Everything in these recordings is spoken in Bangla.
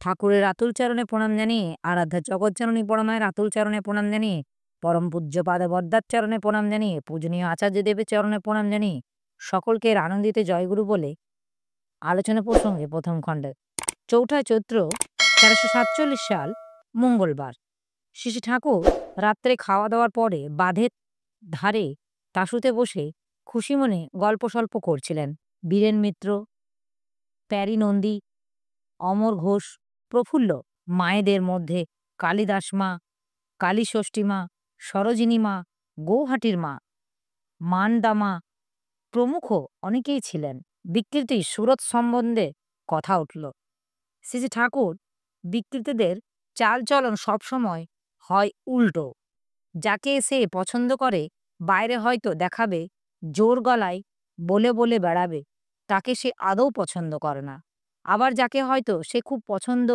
ঠাকুরের আতুল চরণে প্রণাম জানিয়ে, আরাধ্যা জগজ্জননী পরমায়ের আতুল চরণে প্রণাম জানিয়ে, পরম পূজ্যপাদ বরদার চরণে প্রণাম জানিয়ে, পূজনীয় আচার্য দেবের চরণে প্রণাম জানিয়ে সকলকে এর আনন্দিত জয়গুরু বলে আলোচনা প্রসঙ্গে প্রথম খণ্ডে ৪ঠা চৈত্র ১৩৪৭ সাল মঙ্গলবার শ্রী শ্রী ঠাকুর রাত্রে খাওয়া দাওয়ার পরে বাঁধের ধারে তাসুতে বসে খুশি মনে গল্প সল্প করছিলেন। বীরেন মিত্র, প্যারী নন্দী, অমর ঘোষ প্রফুল্ল, মায়েদের মধ্যে কালিদাস মা, কালীষষ্ঠী মা, সরোজিনী মা, গৌহাটির মা, মানদা মা প্রমুখ অনেকেই ছিলেন। বিকৃতি সুরত সম্বন্ধে কথা উঠল। শ্রী শ্রী ঠাকুর বিকৃতিদের চালচলন সবসময় হয় উল্টো। যাকে সে পছন্দ করে বাইরে হয়তো দেখাবে, জোর গলায় বলে বলে বেড়াবে, তাকে সে আদৌ পছন্দ করে না। আবার যাকে হয়তো সে খুব পছন্দ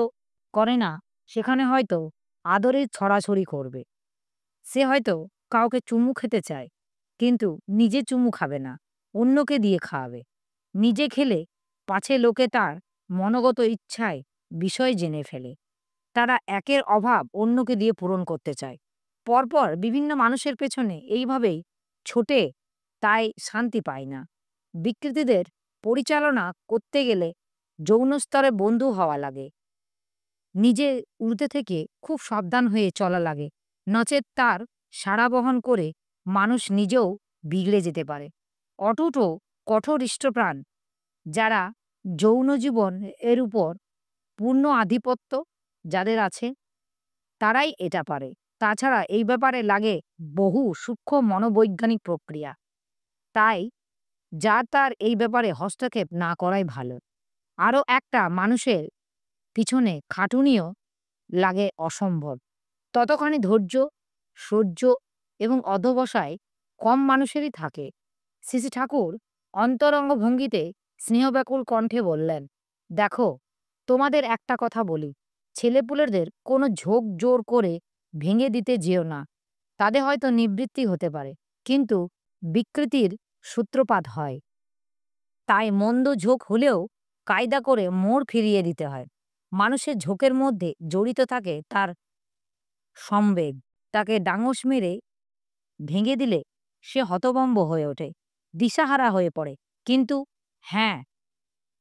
করে না, সেখানে হয়তো আদরের ছড়াছড়ি করবে। সে হয়তো কাউকে চুমু খেতে চায়, কিন্তু নিজে চুমু খাবে না, অন্যকে দিয়ে খাওয়াবে। নিজে খেলে পাছে লোকে তার মনগত ইচ্ছায় বিষয় জেনে ফেলে। তারা একের অভাব অন্যকে দিয়ে পূরণ করতে চায়। পরপর বিভিন্ন মানুষের পেছনে এইভাবেই ছোটে, তাই শান্তি পায় না। বিকৃতিদের পরিচালনা করতে গেলে যৌন স্তরে বন্ধু হওয়া লাগে, নিজে উল্টে থেকে খুব সাবধান হয়ে চলা লাগে, নচেৎ তার সাড়া বহন করে মানুষ নিজেও বিগড়ে যেতে পারে। অটুট ও কঠোর ইষ্টপ্রাণ যারা যৌন জীবন এর উপর পূর্ণ আধিপত্য যাদের আছে, তারাই এটা পারে। তাছাড়া এই ব্যাপারে লাগে বহু সূক্ষ্ম মনোবৈজ্ঞানিক প্রক্রিয়া। তাই যার তার এই ব্যাপারে হস্তক্ষেপ না করাই ভালো। আরও একটা মানুষের পিছনে খাটুনিও লাগে অসম্ভব। ততখানি ধৈর্য, সহ্য এবং অধ্যবসায় কম মানুষেরই থাকে। শ্রী শ্রী ঠাকুর অন্তরঙ্গ ভঙ্গিতে স্নেহব্যাকুল কণ্ঠে বললেন, দেখো, তোমাদের একটা কথা বলি, ছেলেপুলেদের কোনো ঝোঁক জোর করে ভেঙে দিতে যেও না। তাদের হয়তো নিবৃত্তি হতে পারে, কিন্তু বিকৃতির সূত্রপাত হয়। তাই মন্দ ঝোঁক হলেও কায়দা করে মোড় ফিরিয়ে দিতে হয়। মানুষের ঝোঁকের মধ্যে জড়িত থাকে তার সম্বেগ। তাকে ডাঙশ মেরে ভেঙে দিলে সে হতভম্ব হয়ে ওঠে, দিশাহারা হয়ে পড়ে। কিন্তু হ্যাঁ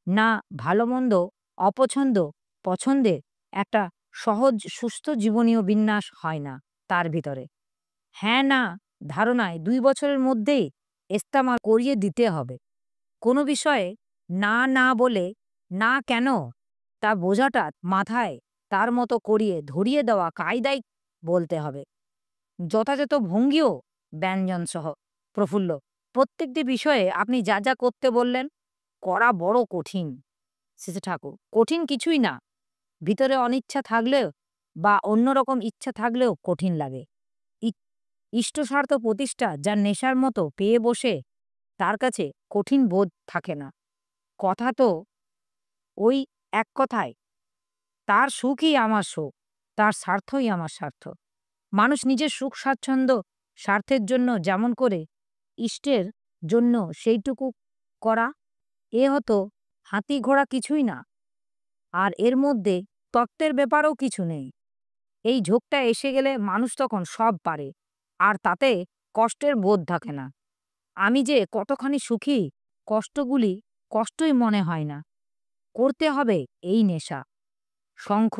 না, ভালো মন্দ, অপছন্দ পছন্দের একটা সহজ সুস্থ জীবনীয় বিন্যাস হয় না তার ভিতরে। হ্যাঁ না ধারণায় ২ বছরের মধ্যেই এস্তেমাল করিয়ে দিতে হবে। কোনো বিষয়ে না না বলে না কেন তা বোঝাটা মাথায় তার মতো করিয়ে ধরিয়ে দেওয়া কায়দায় বলতে হবে। যথাযথ ভঙ্গিও ব্যঞ্জনসহ। প্রফুল্ল, প্রত্যেকটি বিষয়ে আপনি যা যা করতে বললেন, করা বড় কঠিন। শ্রী ঠাকুর, কঠিন কিছুই না। ভিতরে অনিচ্ছা থাকলেও বা অন্যরকম ইচ্ছা থাকলেও কঠিন লাগে। ইষ্টস্বার্থ প্রতিষ্ঠা যার নেশার মতো পেয়ে বসে, তার কাছে কঠিন বোধ থাকে না। কথা তো ওই এক কথায়, তার সুখই আমার সুখ, তার স্বার্থই আমার স্বার্থ। মানুষ নিজের সুখ স্বাচ্ছন্দ্য স্বার্থের জন্য যেমন করে, ইষ্টের জন্য সেইটুকু করা, এ হতো হাতি ঘোড়া কিছুই না। আর এর মধ্যে তত্ত্বের ব্যাপারও কিছু নেই। এই ঝোঁকটা এসে গেলে মানুষ তখন সব পারে, আর তাতে কষ্টের বোধ থাকে না। আমি যে কতখানি সুখী, কষ্টগুলি কষ্টই মনে হয় না। করতে হবে এই নেশা। শঙ্খ,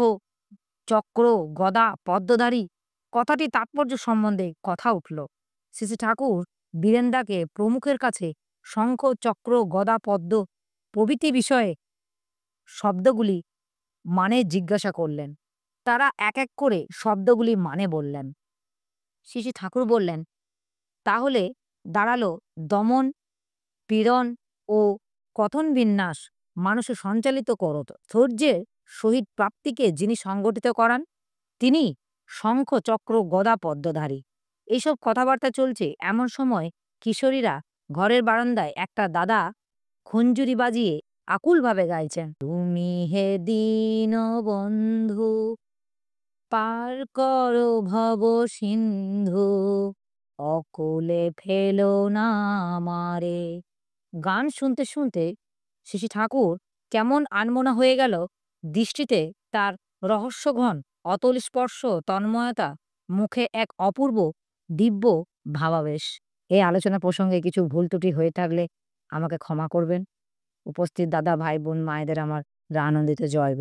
চক্র, গদা, পদ্মধারী কথাটি তাৎপর্য সম্বন্ধে কথা উঠল। শ্রী শ্রী ঠাকুর বীরেন্দাকে প্রমুখের কাছে শঙ্খ, চক্র, গদা, পদ্ম প্রভৃতি বিষয়ে শব্দগুলি মানে জিজ্ঞাসা করলেন। তারা এক এক করে শব্দগুলি মানে বললেন। শ্রী শ্রী ঠাকুর বললেন, তাহলে দাঁড়ালো দমন, পীড়ন ও কথন বিন্যাস মানুষে সঞ্চালিত করত ধৈর্যের সহিত প্রাপ্তিকে যিনি সংগঠিত করান, তিনি শঙ্খ, চক্র, গদা, পদ্মধারী। এইসব কথাবার্তা চলছে এমন সময় কিশোরীরা ঘরের বারান্দায় একটা দাদা খঞ্জুরি বাজিয়ে আকুলভাবে গাইছেন, তুমি হে দীন বন্ধু, পার করো ভব সিন্ধু, অকূলে ফেলো না আমারে। গান শুনতে শুনতে শ্রী শ্রী ঠাকুর কেমন আনমনা হয়ে গেল, দৃষ্টিতে তার রহস্যঘন অতল স্পর্শ, তন্ময়তা, মুখে এক অপূর্ব দিব্য ভাবাবেশ। এই আলোচনা প্রসঙ্গে কিছু ভুল ত্রুটি হয়ে থাকলে আমাকে ক্ষমা করবেন। উপস্থিত দাদা, ভাই, বোন, মায়েদের আমার আনন্দিত জয়।